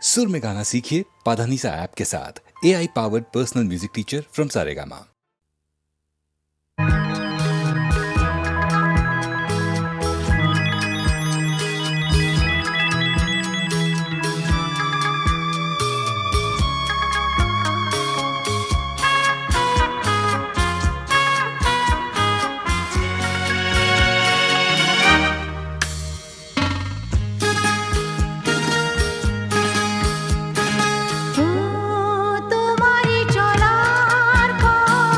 सुर में गाना सीखिए पाधानीसा ऐप के साथ। AI powered personal music teacher from Saregama. তোমারি চলার পথ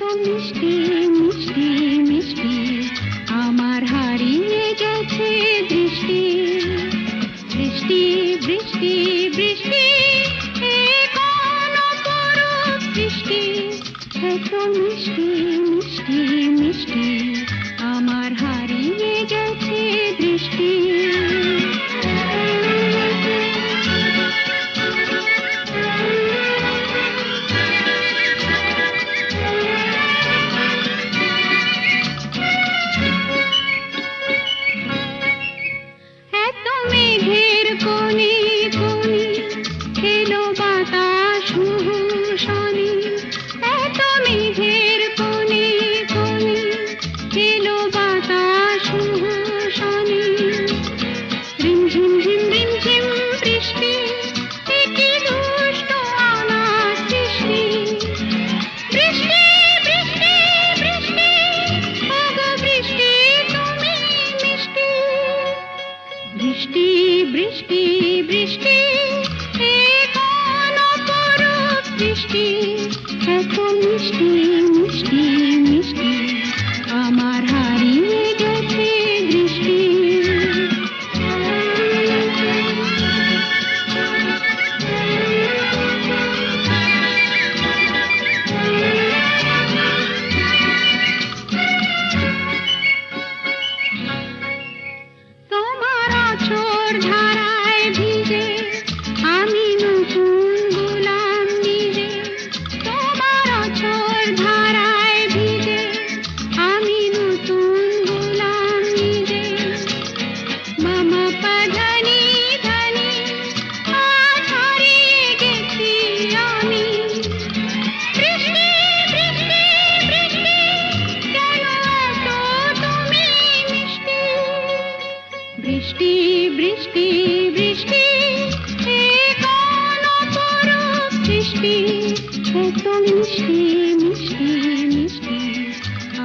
এত মিষ্টি মিষ্টি মিষ্টি আমার হারিয়ে গেছে দৃষ্টি বৃষ্টি বৃষ্টি বৃষ্টি এ কোন অপরূপ বৃষ্টি এত মিষ্টি মিষ্টি মিষ্টি আমার হারিয়ে গেছে দৃষ্টি বৃষ্টি বৃষ্টি বৃষ্টি এ কোন অপরূপ বৃষ্টি এত মিষ্টি মিষ্টি মিষ্টি আমার হারিয়ে গেছে দৃষ্টি ধারায় ভিজে আমি নতুন গোলাম নিজে তোমার অঝোর ধারায় ভিজে আমি নতুন গোলাম নিজে মামা পাধানি ধানি আজ হারিয়ে গেছি আমি বৃষ্টি বৃষ্টি বৃষ্টি কেন এত তুমি মিষ্টি বৃষ্টি বৃষ্টি বৃষ্টি এ কোন অপরূপ বৃষ্টি এত মিষ্টি মিষ্টি মিষ্টি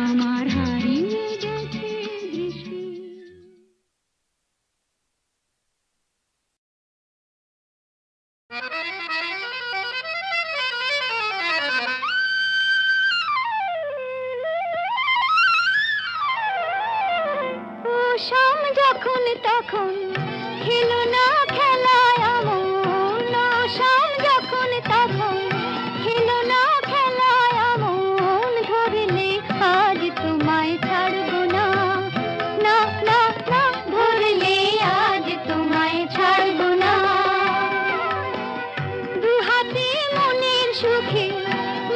আমার হারিয়ে গেছে দৃষ্টি শাম যখন তখন খেলো না খেলায় আমন শাম যখন তখন খেলো না খেলায় আমন ধরলে আজ তোমায় ছাড়বো না না না না ধরলে আজ তোমায় ছাড়বো না দু হাতে মনের সুখে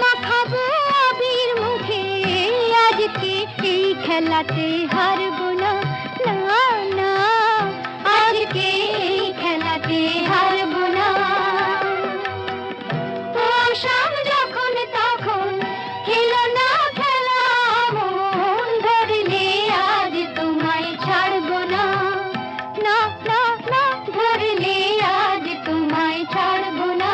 মাখাবো আবির মুখে আজকে এই খেলাতে হারবো না না না আজকে এই খেলাতে হারবো না ও শাম যখন তখন খেলো না খেলা মন ধরলে আজ তোমায় ছাড়বো না না না না ধরলে আজ তোমায় ছাড়বো না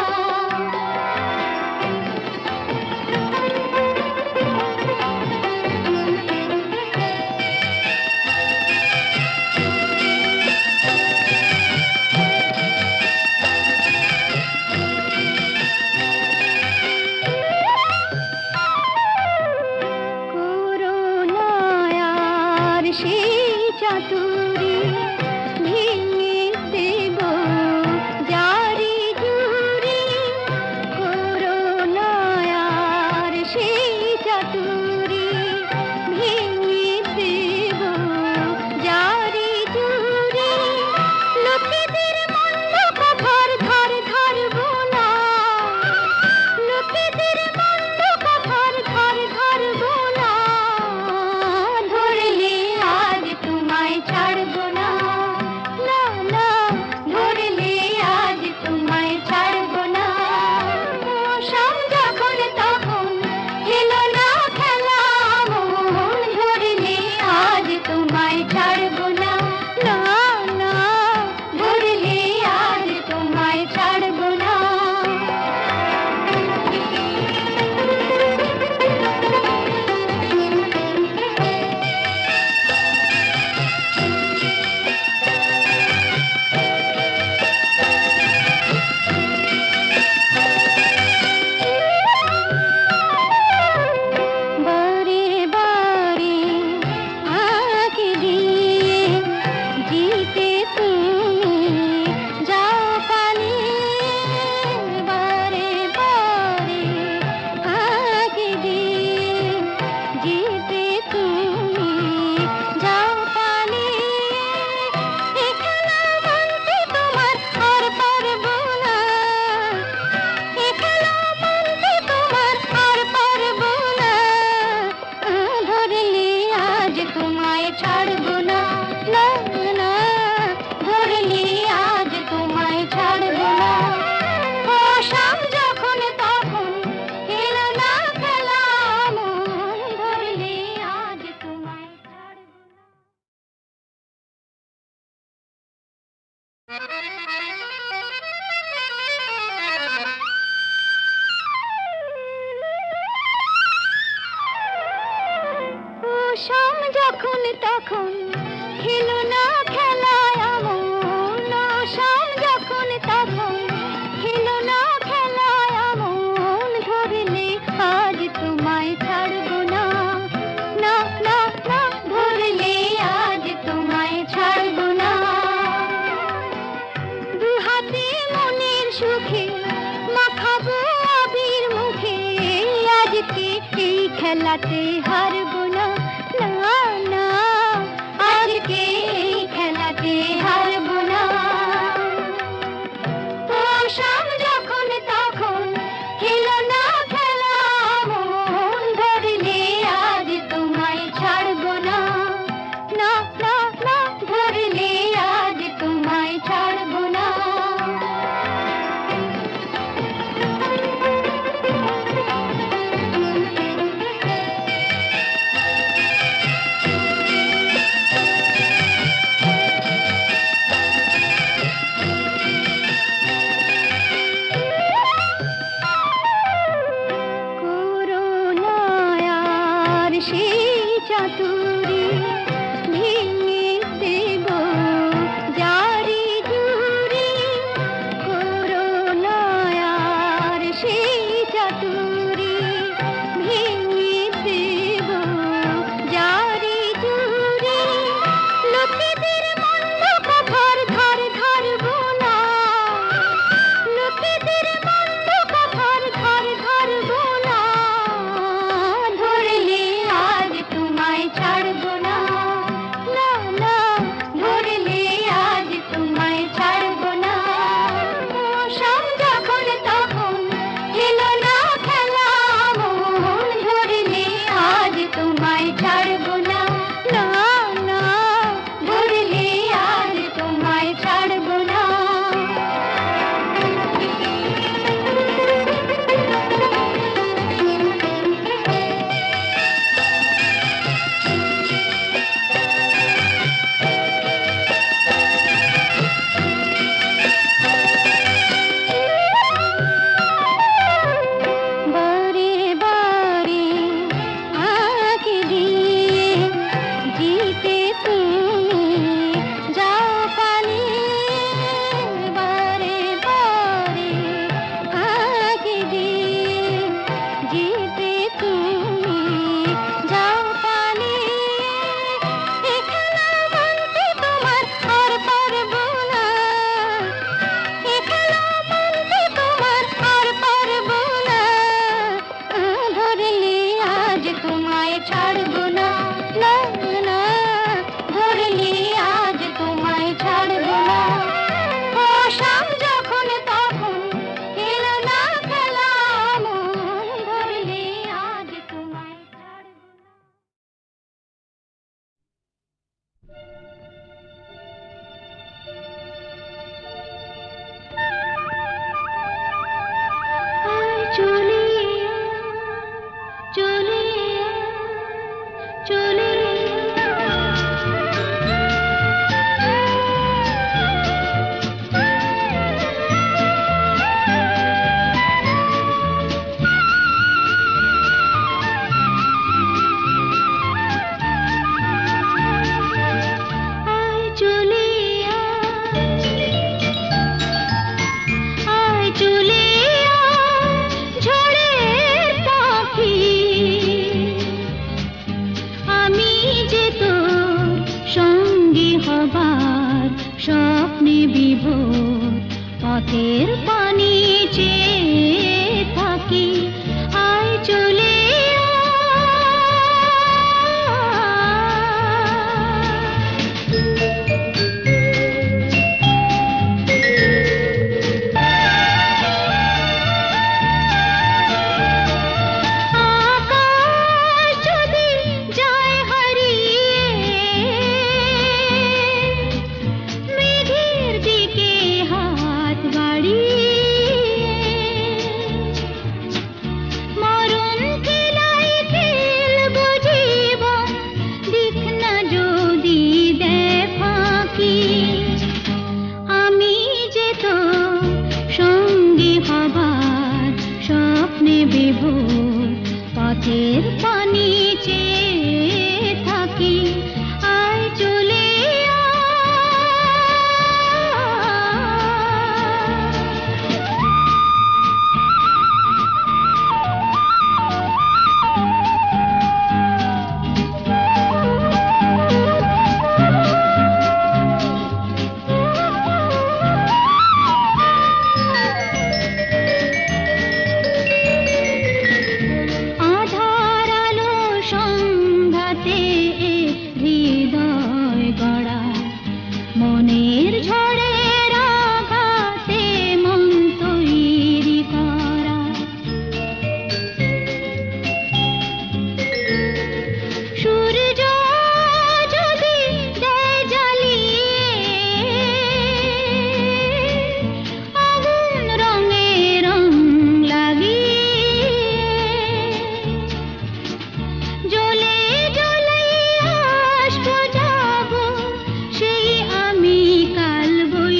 শাম যখন তখন খেলো না খেলায় আমন, শাম যখন তখন খেলো না খেলায় আমন, ধরলে আজ তোমায় ছাড়বো না, না না না, ধরলে আজ তোমায় ছাড়বো না। দু হাতে মনের সুখে মাখাবো আবির মুখে, আজকে এই খেলাতে হারবো না, না না, আজকে এই খেলাতে হারবো না। ও শাম যখন তখন খেলো না খেলা মন, ধরলে আজ তোমায় ছাড়বো না, না না না, ধরলে আজ তোমায় ছাড়বো না। করুণায়ার সেই চাতুরী ভেঙে দেব জারি জুড়ি, করুণায়ার সেই চাতুরী ভেঙে দেব জারি জুড়ি, লোকেদের মন্দ কথার ধার ধারবো না, লোকেদের মন্দ কথার ধার ধারবো না, ধরলে আজ তোমায় ছাড়বো না, না না, ধরলে আজ তোমায় ছাড়বো না। ও শাম যখন তখন খেলো না খেলা মন, ধরলে আজ তোমায় ছাড়বো না, না না, ধরলে আজ তোমায় ছাড়বো না। বারে বারে আঁকি দিয়ে জিতে তুমি যাও পালিয়ে, বারে বারে আঁকি দিয়ে জিতে তুমি যাও পালিয়ে, এ খেলা মানতে তোমার আর পারবো না, এ খেলা মানতে তোমার আর পারবো না, ধরলে আজ তোমায় ছাড়বো না, না না, ধরলে আজ তোমায় ছাড়বো না। ও শাম যখন তখন খেলো না খেলা মন, ধরলে আজ তোমায় ছাড়বো না। চলে চলে চলে চলে আয় চলে ঝড়ের পাখি, আমি যে তোর সঙ্গী হবার স্বপ্নে বিভোর, পথের পানি চেয়ে থাকি, আয় চলে আকাশ যদি যায় হারিয়ে, মেঘের দিকে হাত বাড়িয়ে, সংঘাতে এ হৃদয় গড়া, মনের ঝড়ের আঘাতে মন তৈরি করা। সূর্য যদি দেয় জ্বালিয়ে আগুন রঙে রং লাগিয়ে, জ্বলে জ্বলে আসবো যাব সেই আমি কাল বই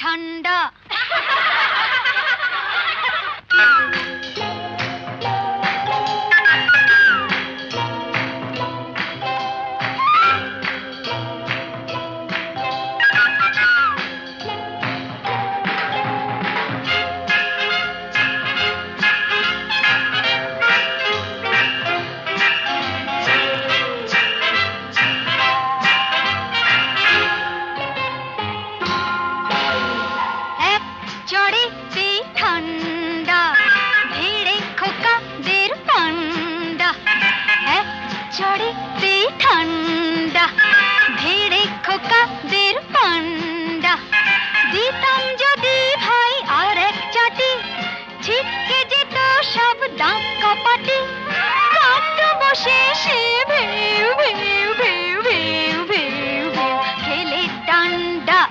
ঠান্ডা। এক চড়েতে ঠান্ডা, ভিড়ে খোকাদের পান্ডা। এক চড়েতে ঠান্ডা, ভিড়ে খোকাদের পান্ডা। দিতাম যদি ভাই আর এক চাটি, ছিটকে যেত সব দাঁত কপাটি। কাঁদ বসে সে ভেউ ভেউ ভেউ ভেউ ভেউ ভেউ খেলে ডান্ডা।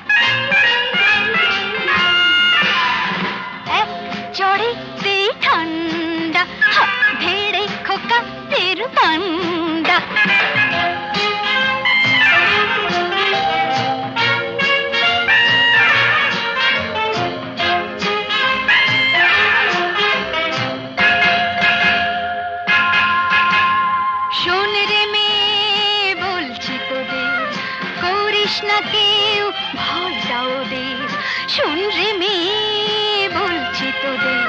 এক চড়েতে ঠান্ডা, ভেড়ে খোকাদের পান্ডা। শোন রে মেয়ে বলছি তোদের, করিস না কেউ ভয়টা ওদের। শোন রে মেয়ে বলছি তোদের,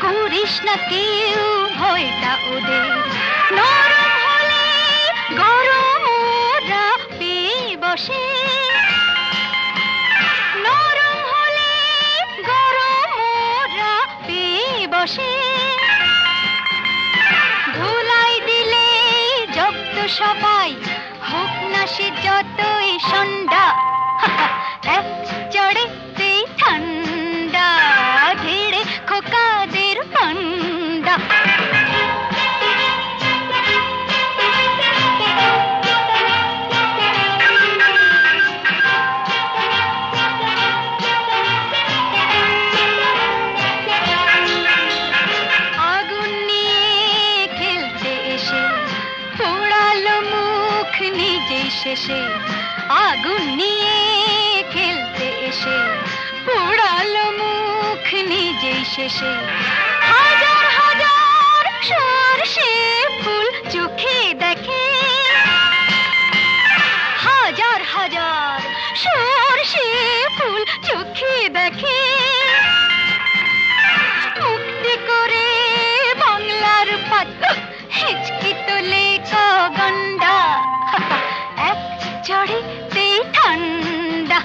করিস না কেউ ভয়টা ওদের। নরম হলে গরম ওরা পেয়ে বসে, নরম হলে গরম ওরা পেয়ে বসে। ধুলাই দিলে জব্দ সবাই, হোক না সে যতই সন্ধ্যা। এক চড়েতে ঠান্ডা, ধীরে খোকাদের পান্ডা। আগুন নিয়ে খেলতে এসে পোড়ালো মুখ নিজেই শেষে। আগুন নিয়ে খেলতে এসে পোড়ালো মুখ নিজেই শেষে। হাজার হাজার সরষে ফুল চোখে দেখে, হাজার হাজার সরষে ফুল চোখে দেখে। মুক্তি করে বাংলার পাত হিচকি তোলে গন্ডা। এক চড়েতে ঠান্ডা,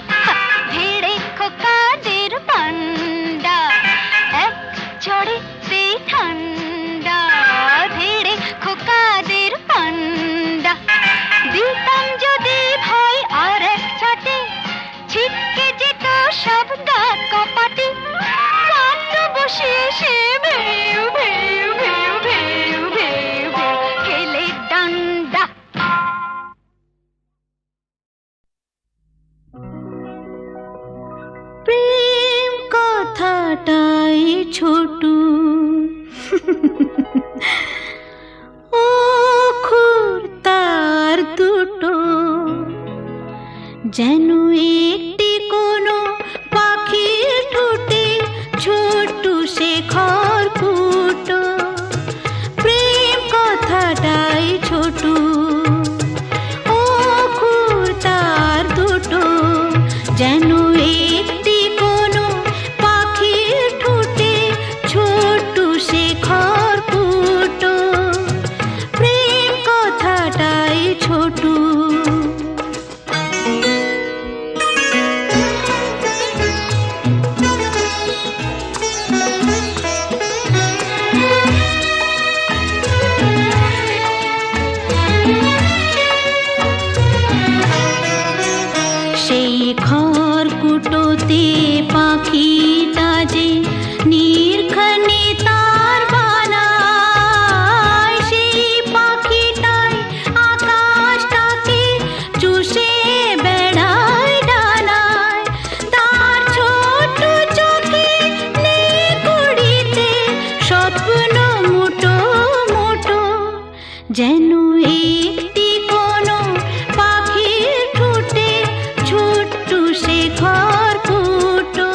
ভিড়ে খোকাদের পান্ডা। এক চড়েতে ঠান্ডা, ভিড়ে খোকাদের পান্ডা। দিতাম যদি ভাই আর এক চাটি, ছিটকে যেত সব দাঁত কপাটি। কাঁদ বসে সে ভেউ ভেউ ভেউ ভেউ ভেউ ভেউ খেলে ডান্ডা। প্রেম কথাটাই ছোট, অক্ষর তার দুটো, যেন একটি কোনো পাখির ঠোঁটে ছোট সে খড়কুটো। প্রেম কথাটাই ছোট, অক্ষর তার দুটো, যেন একটি কোনো পাখির ঠোঁটে ছোট সে খড়কুটো। প্রেম কথাটাই ছোট। সেই খড়কুটোতে পাখিটা যে নির্ঘনে তার বানায়, সেই পাখিটাই আকাশটাকে চুষে বেড়ায় ডানায়। তার ছোট চোখে নেই কুড়িতে স্বপ্ন মুটো মুটো, যেন একটি কোনো পাখির ঠোঁটে ছোট্ট সে খড়কুটো।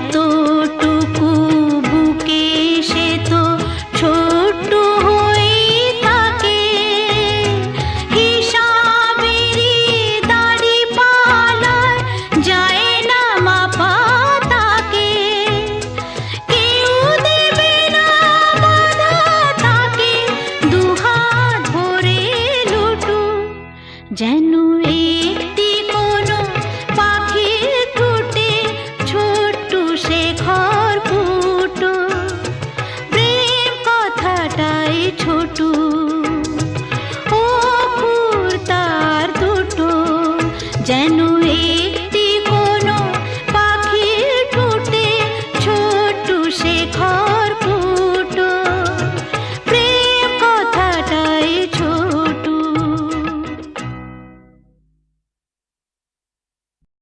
এত